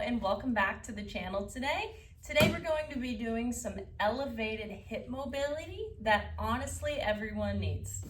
and welcome back to the channel today. Today we're going to be doing some elevated hip mobility that honestly everyone needs.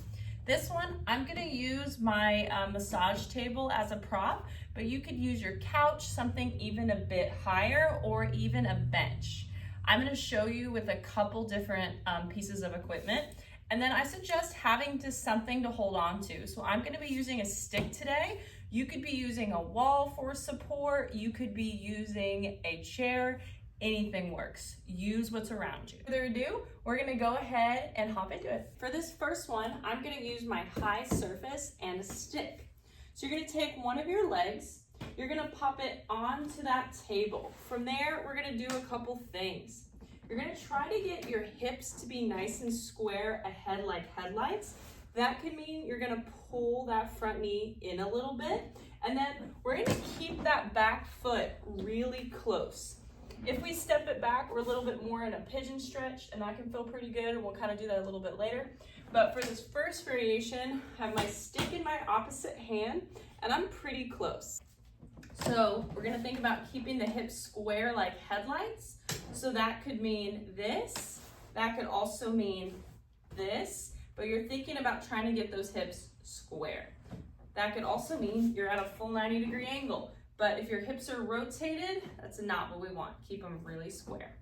This one, I'm going to use my massage table as a prop, but you could use your couch, something even a bit higher, or even a bench. I'm going to show you with a couple different pieces of equipment, and then I suggest having something to hold on to. So I'm going to be using a stick today. You could be using a wall for support. You could be using a chair. Anything works. Use what's around you. Without further ado, we're gonna go ahead and hop into it. For this first one, I'm gonna use my high surface and a stick. So you're gonna take one of your legs, you're gonna pop it onto that table. From there, we're gonna do a couple things. You're gonna try to get your hips to be nice and square ahead like headlights. That could mean you're gonna pull that front knee in a little bit, and then we're gonna keep that back foot really close. If we step it back, we're a little bit more in a pigeon stretch, and that can feel pretty good, and we'll kind of do that a little bit later. But for this first variation, I have my stick in my opposite hand, and I'm pretty close. So we're gonna think about keeping the hips square like headlights. So that could mean this, that could also mean this, but you're thinking about trying to get those hips square. That could also mean you're at a full 90-degree angle, but if your hips are rotated, that's not what we want. Keep them really square.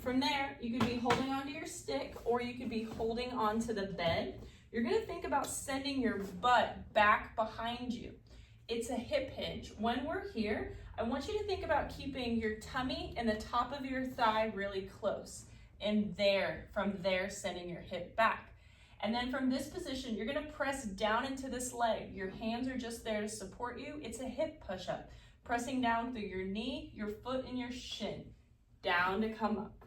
From there, you could be holding onto your stick, or you could be holding onto the bed. You're gonna think about sending your butt back behind you. It's a hip hinge. When we're here, I want you to think about keeping your tummy and the top of your thigh really close, and from there, sending your hip back. And then from this position, you're gonna press down into this leg. Your hands are just there to support you. It's a hip push-up. Pressing down through your knee, your foot, and your shin, down to come up.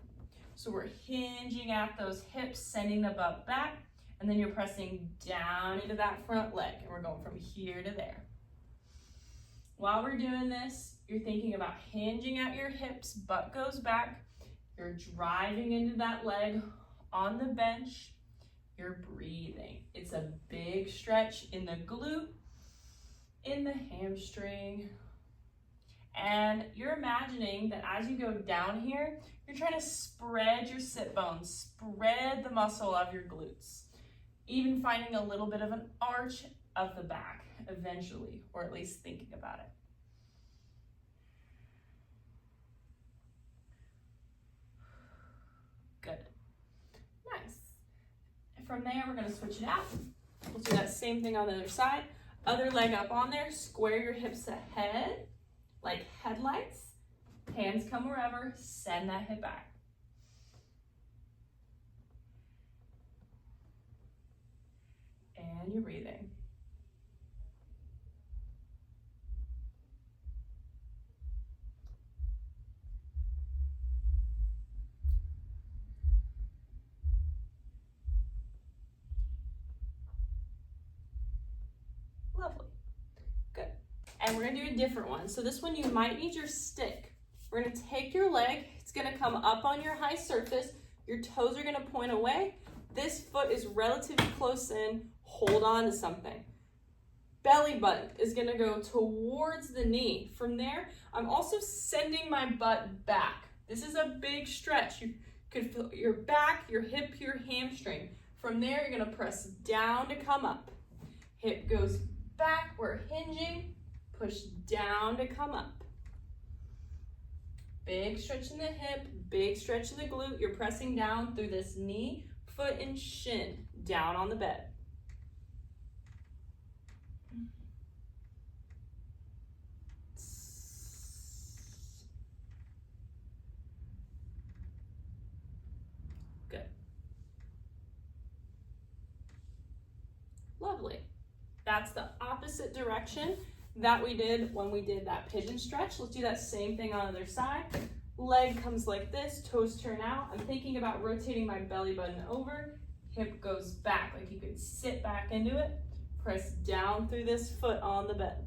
So we're hinging at those hips, sending the butt back, and then you're pressing down into that front leg, and we're going from here to there. While we're doing this, you're thinking about hinging at your hips, butt goes back, you're driving into that leg on the bench, you're breathing. It's a big stretch in the glute, in the hamstring, and you're imagining that as you go down here, you're trying to spread your sit bones, spread the muscle of your glutes, even finding a little bit of an arch of the back eventually, or at least thinking about it. Good. Nice. From there, we're gonna switch it out. We'll do that same thing on the other side. Other leg up on there, square your hips ahead, like headlights. Hands come wherever, send that hip back. And you're breathing. Lovely. Good. And we're gonna do a different one. So this one you might need your stick. We're gonna take your leg, it's gonna come up on your high surface, your toes are gonna point away. This foot is relatively close in, hold on to something. Belly button is gonna go towards the knee. From there, I'm also sending my butt back. This is a big stretch. You could feel your back, your hip, your hamstring. From there, you're gonna press down to come up. Hip goes back, we're hinging, push down to come up. Big stretch in the hip, big stretch in the glute. You're pressing down through this knee, foot, and shin, down on the bed. Good. Lovely. That's the opposite direction that we did when we did that pigeon stretch. Let's do that same thing on the other side. Leg comes like this, toes turn out. I'm thinking about rotating my belly button over. Hip goes back, like you could sit back into it. Press down through this foot on the bed.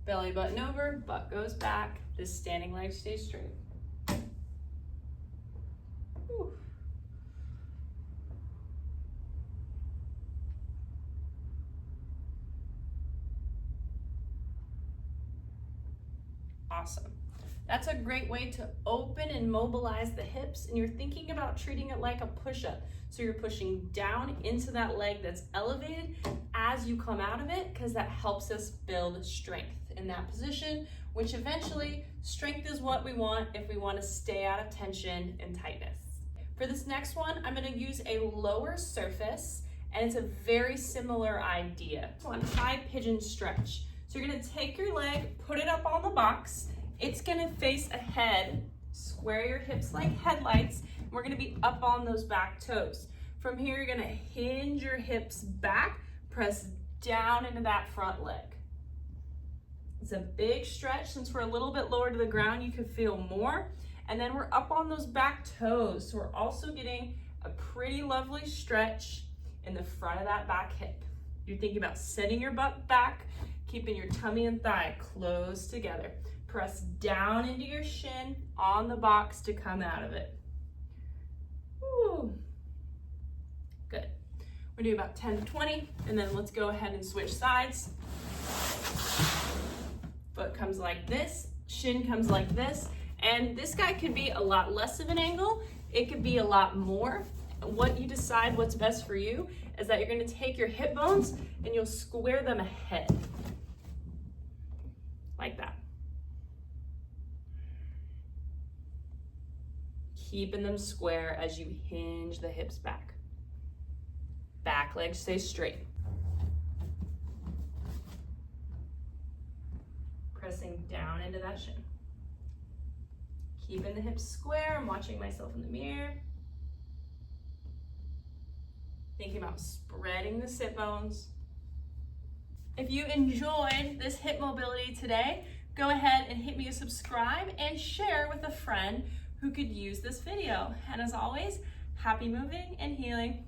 Belly button over, butt goes back. This standing leg stays straight. Whew. Awesome. That's a great way to open and mobilize the hips, and you're thinking about treating it like a push-up. So you're pushing down into that leg that's elevated as you come out of it, because that helps us build strength in that position, which eventually strength is what we want if we want to stay out of tension and tightness. For this next one, I'm going to use a lower surface, and it's a very similar idea. One high pigeon stretch. So you're going to take your leg, put it up on the box. It's going to face ahead, square your hips like headlights. And we're going to be up on those back toes. From here, you're going to hinge your hips back, press down into that front leg. It's a big stretch. Since we're a little bit lower to the ground, you can feel more. And then we're up on those back toes. So we're also getting a pretty lovely stretch in the front of that back hip. You're thinking about setting your butt back, keeping your tummy and thigh close together. Press down into your shin on the box to come out of it. Woo. Good. We're doing about 10 to 20, and then let's go ahead and switch sides. Foot comes like this, shin comes like this, and this guy could be a lot less of an angle. It could be a lot more. What you decide what's best for you is that you're going to take your hip bones and you'll square them ahead. Like that. Keeping them square as you hinge the hips back. Back leg stays straight. Pressing down into that shin. Keeping the hips square. I'm watching myself in the mirror. Thinking about spreading the sit bones. If you enjoyed this hip mobility today, go ahead and hit me a subscribe and share with a friend who could use this video. And as always, happy moving and healing.